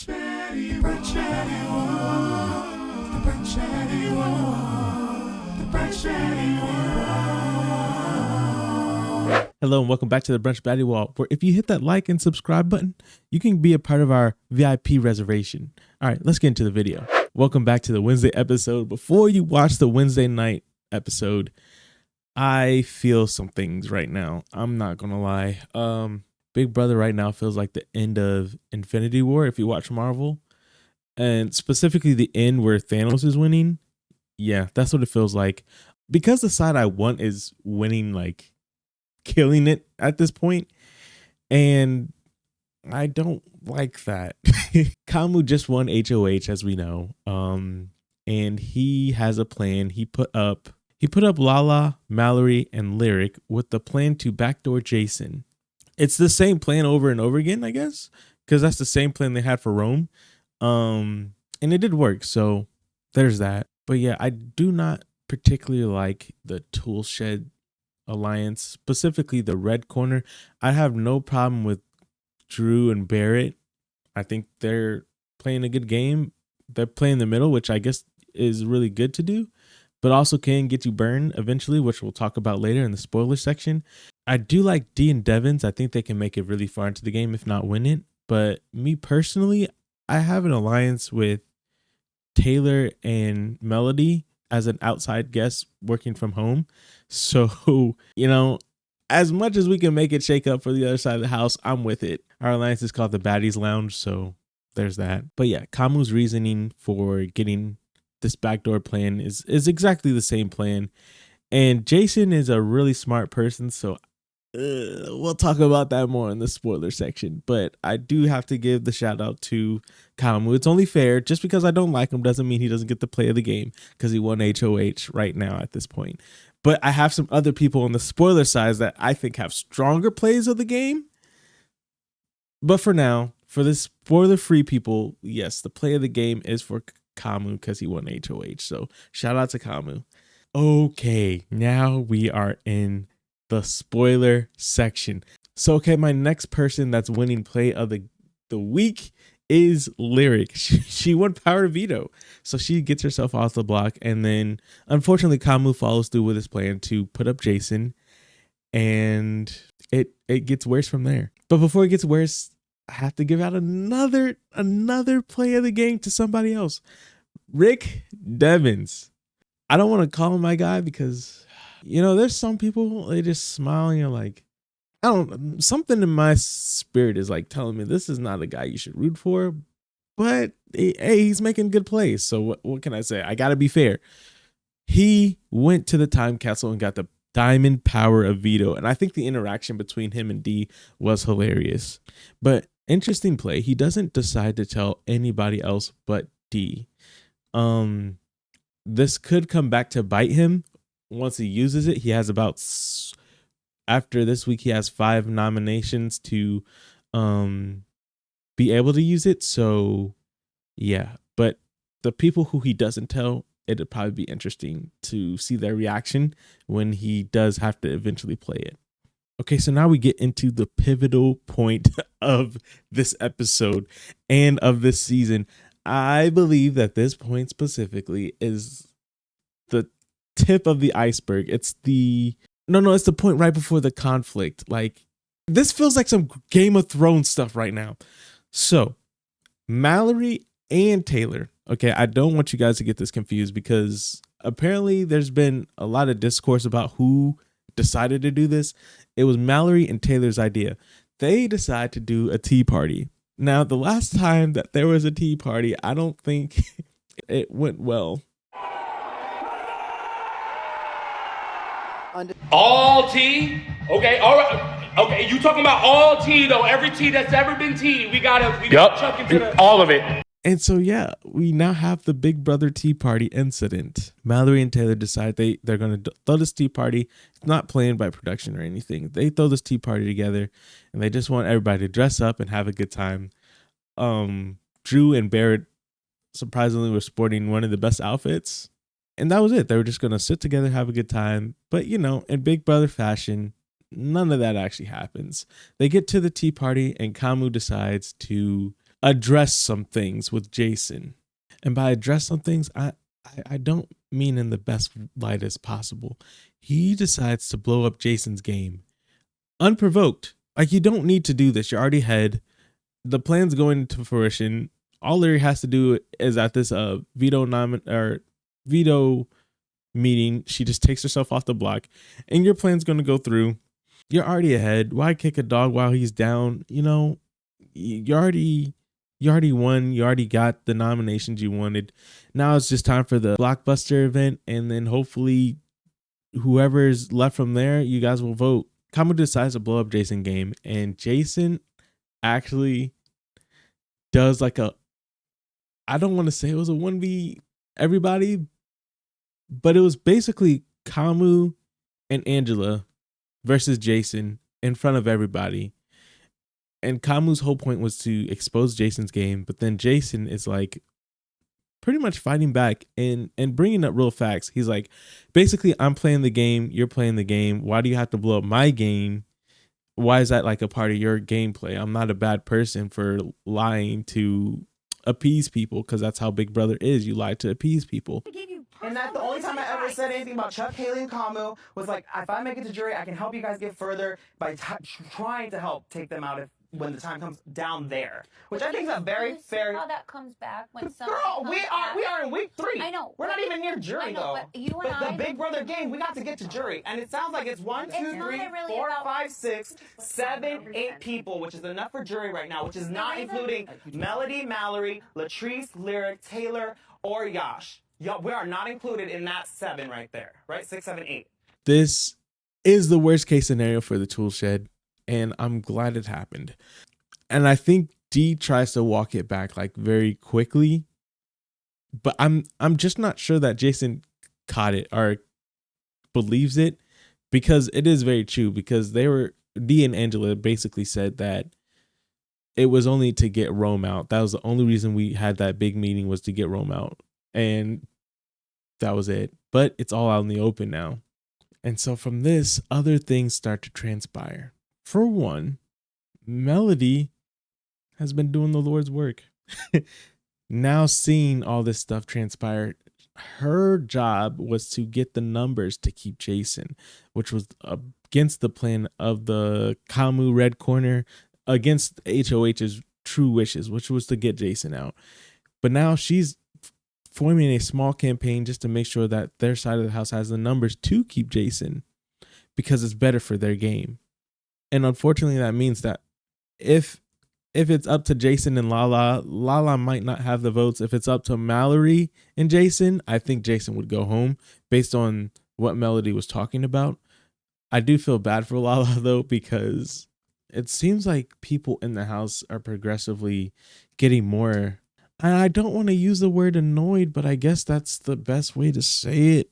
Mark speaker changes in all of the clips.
Speaker 1: Hello and welcome back to the Brunch Baddie Wall, where if you hit that like and subscribe button, you can be a part of our VIP reservation. All right, let's get into the video. Welcome back to the Wednesday episode. Before you watch the Wednesday night episode, I feel some things right now. I'm not gonna lie. Big Brother right now feels like the end of Infinity War if you watch Marvel, and specifically the end where Thanos is winning. Yeah, that's what it feels like. Because the side I want is winning, like killing it at this point, and I don't like that. Kamu just won HOH, as we know, and he has a plan. He put up Lala, Mallory, and Lyric with the plan to backdoor Jason. It's the same plan over and over again, I guess, because that's the same plan they had for Rome, and it did work. So there's that. But yeah, I do not particularly like the tool shed alliance, specifically the red corner. I have no problem with Drew and Barrett. I think they're playing a good game. They're playing the middle, which I guess is really good to do, but also can get you burned eventually, which we'll talk about later in the spoiler section. I do like D and Devins. I think they can make it really far into the game, if not win it. But me personally, I have an alliance with Taylor and Melody as an outside guest working from home. So, you know, as much as we can make it shake up for the other side of the house, I'm with it. Our alliance is called the Baddies Lounge, so there's that. But yeah, Kamu's reasoning for getting this backdoor plan is exactly the same plan. And Jason is a really smart person, so we'll talk about that more in the spoiler section. But I do have to give the shout out to Kamu. It's only fair. Just because I don't like him doesn't mean he doesn't get the play of the game, because he won HOH right now at this point. But I have some other people on the spoiler side that I think have stronger plays of the game. But for now, for the spoiler-free people, yes, the play of the game is for Kamu because he won HOH. So shout out to Kamu. Okay, now we are in the spoiler section. So, okay, my next person that's winning play of the week is Lyric. She won Power Veto, so she gets herself off the block, and then unfortunately Kamu follows through with his plan to put up Jason, and it gets worse from there. But before it gets worse, I have to give out another play of the game to somebody else. Rick Devins. I don't want to call him my guy because, you know, there's some people, they just smile and you're like, something in my spirit is like telling me this is not a guy you should root for, but hey, he's making good plays. So what can I say? I got to be fair. He went to the time capsule and got the diamond power of veto. And I think the interaction between him and D was hilarious, but interesting play. He doesn't decide to tell anybody else but D. This could come back to bite him once he uses it. He has after this week, he has 5 nominations to be able to use it. So yeah, but the people who he doesn't tell, it'd probably be interesting to see their reaction when he does have to eventually play it. Okay, so now we get into the pivotal point of this episode and of this season. I believe that this point specifically is the tip of the iceberg. It's the point right before the conflict. Like, this feels like some Game of Thrones stuff right now. So Mallory and Taylor. Okay, I don't want you guys to get this confused, because apparently there's been a lot of discourse about who decided to do this. It was Mallory and Taylor's idea. They decided to do a tea party. Now, the last time that there was a tea party, I don't think it went well.
Speaker 2: All tea? Okay, all right. Okay, you talking about all tea though? Every tea that's ever been tea, we gotta chuck into
Speaker 3: all of it.
Speaker 1: And so yeah, we now have the Big Brother tea party incident. Mallory and Taylor decide they're gonna throw this tea party. It's not planned by production or anything. They throw this tea party together, and they just want everybody to dress up and have a good time. Drew and Barrett surprisingly were sporting one of the best outfits. And that was it. They were just going to sit together, have a good time. But, you know, in Big Brother fashion, none of that actually happens. They get to the tea party and Kamu decides to address some things with Jason. And by address some things, I don't mean in the best light as possible. He decides to blow up Jason's game unprovoked. Like, you don't need to do this. You're already ahead. The plan's going into fruition. All Larry has to do is at this veto meeting, she just takes herself off the block, and your plan's going to go through. You're already ahead. Why kick a dog while he's down? You know, you already won. You already got the nominations you wanted. Now it's just time for the blockbuster event, and then hopefully whoever's left from there, you guys will vote. Kamu decides to blow up Jason's game, and Jason actually does like I don't want to say it was a 1v everybody, but it was basically Kamu and Angela versus Jason in front of everybody. And Kamu's whole point was to expose Jason's game, but then Jason is like pretty much fighting back and bringing up real facts. He's like, basically, I'm playing the game, you're playing the game. Why do you have to blow up my game? Why is that like a part of your gameplay? I'm not a bad person for lying to appease people, because that's how Big Brother is. You lie to appease people.
Speaker 3: And that's the only time I ever said anything about Chuck, Haley, and Kamu was like, if I make it to jury, I can help you guys get further by trying to help take them out when the time comes down there, which I think is a very fair.
Speaker 4: How that comes back when
Speaker 3: Girl, we are in week 3.
Speaker 4: I know.
Speaker 3: We're not even near jury though.
Speaker 4: But
Speaker 3: the Big Brother game, we got to get to jury, and it sounds like it's 1, 2, 3, 4, 5, 6, 7, 8 people, which is enough for jury right now, which is not including Melody, Mallory, Latrice, Lyric, Taylor, or Yash. We are not included in that 7 right there, right? 6, 7, 8.
Speaker 1: This is the worst case scenario for the tool shed, and I'm glad it happened. And I think Dee tries to walk it back like very quickly, but I'm just not sure that Jason caught it or believes it, because it is very true, because Dee and Angela basically said that it was only to get Rome out. That was the only reason we had that big meeting, was to get Rome out. And that was it. But it's all out in the open now. And so from this, other things start to transpire. For one, Melody has been doing the Lord's work. Now seeing all this stuff transpire, her job was to get the numbers to keep Jason, which was against the plan of the Kamu Red Corner, against HOH's true wishes, which was to get Jason out. But now she's forming a small campaign just to make sure that their side of the house has the numbers to keep Jason, because it's better for their game. And unfortunately, that means that if it's up to Jason and Lala might not have the votes. If it's up to Mallory and Jason, I think Jason would go home based on what Melody was talking about. I do feel bad for Lala though, because it seems like people in the house are progressively getting more, and I don't want to use the word annoyed, but I guess that's the best way to say it.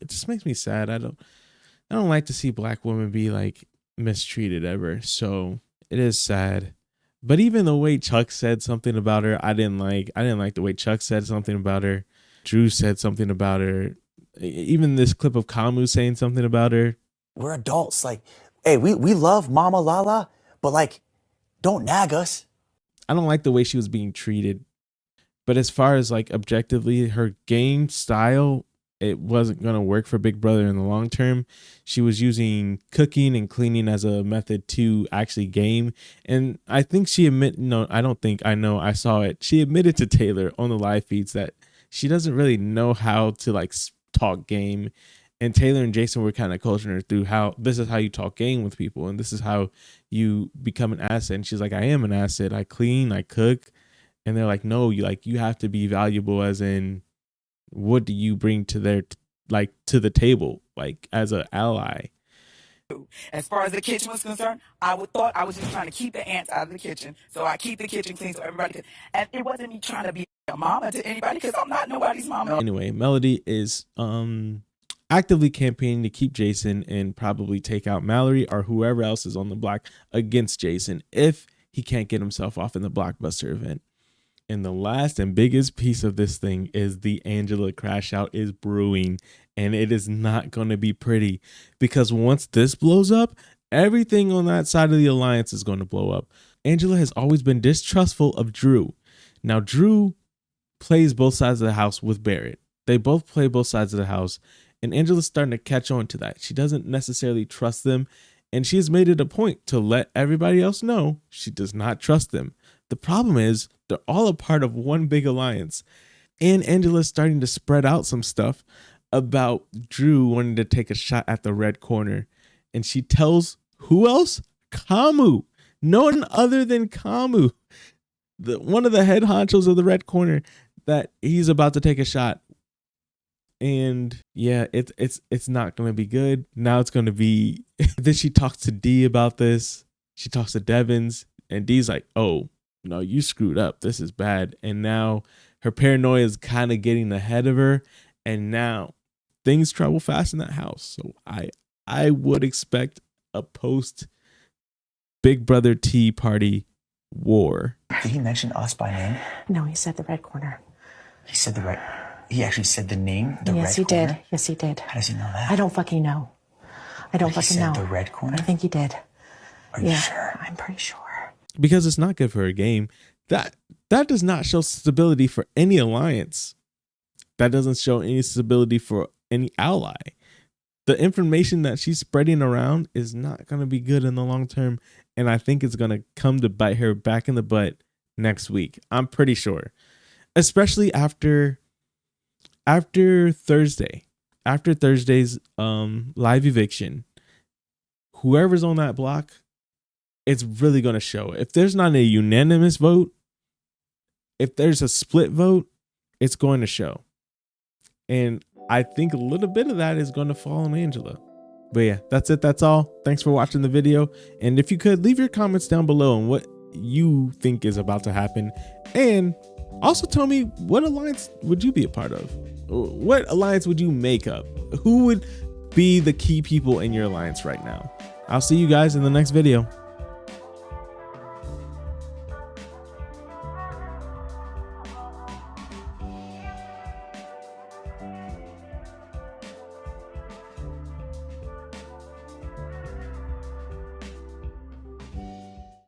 Speaker 1: It just makes me sad. I don't like to see black women be like mistreated ever. So it is sad. But even the way Chuck said something about her, I didn't like the way Chuck said something about her. Drew said something about her. Even this clip of Kamu saying something about her.
Speaker 5: We're adults. Like, hey, we love Mama Lala, but like, don't nag us.
Speaker 1: I don't like the way she was being treated. But as far as like objectively, her game style, it wasn't going to work for Big Brother in the long term. She was using cooking and cleaning as a method to actually game. And I think she I saw it. She admitted to Taylor on the live feeds that she doesn't really know how to like talk game. And Taylor and Jason were kind of coaching her through how this is how you talk game with people. And this is how you become an asset. And she's like, I am an asset. I clean, I cook. And they're like, no, you have to be valuable, as in, what do you bring to to the table, like as an ally?
Speaker 6: As far as the kitchen was concerned, I thought I was just trying to keep the ants out of the kitchen. So I keep the kitchen clean so everybody could. And it wasn't me trying to be a mama to anybody, because I'm not nobody's mama.
Speaker 1: Anyway, Melody is actively campaigning to keep Jason and probably take out Mallory or whoever else is on the block against Jason if he can't get himself off in the blockbuster event. And the last and biggest piece of this thing is the Angela crash out is brewing, and it is not going to be pretty, because once this blows up, everything on that side of the alliance is going to blow up. Angela has always been distrustful of Drew. Now, Drew plays both sides of the house with Barrett. They both play both sides of the house, and Angela's starting to catch on to that. She doesn't necessarily trust them, and she has made it a point to let everybody else know she does not trust them. The problem is they're all a part of one big alliance, and Angela's starting to spread out some stuff about Drew wanting to take a shot at the red corner, and she tells who else? Kamu. No one other than Kamu, one of the head honchos of the red corner, that he's about to take a shot. And yeah, it's not going to be good. Now it's going to be, then she talks to D about this. She talks to Devins, and D's like, oh, no, you screwed up. This is bad. And now her paranoia is kind of getting ahead of her. And now things travel fast in that house. So I would expect a post Big Brother Tea Party war.
Speaker 5: Did he mention us by name?
Speaker 4: No, he said the red corner.
Speaker 5: He said the red. He actually said the name. The
Speaker 4: Yes,
Speaker 5: red
Speaker 4: he
Speaker 5: corner?
Speaker 4: did. Yes, he did.
Speaker 5: How does he know that?
Speaker 4: I don't fucking know. I don't
Speaker 5: He
Speaker 4: fucking
Speaker 5: said
Speaker 4: know.
Speaker 5: the red corner?
Speaker 4: I think he did.
Speaker 5: Are you
Speaker 4: Yeah,
Speaker 5: sure?
Speaker 4: I'm pretty sure.
Speaker 1: Because it's not good for a game. That does not show stability for any alliance. That doesn't show any stability for any ally. The information that she's spreading around is not going to be good in the long term. And I think it's going to come to bite her back in the butt next week. I'm pretty sure. Especially after Thursday. After Thursday's live eviction, whoever's on that block, it's really going to show. If there's not a unanimous vote, if there's a split vote, it's going to show. And I think a little bit of that is going to fall on Angela. But yeah, that's it. That's all. Thanks for watching the video. And if you could, leave your comments down below on what you think is about to happen. And also tell me, what alliance would you be a part of? What alliance would you make up? Who would be the key people in your alliance right now? I'll see you guys in the next video.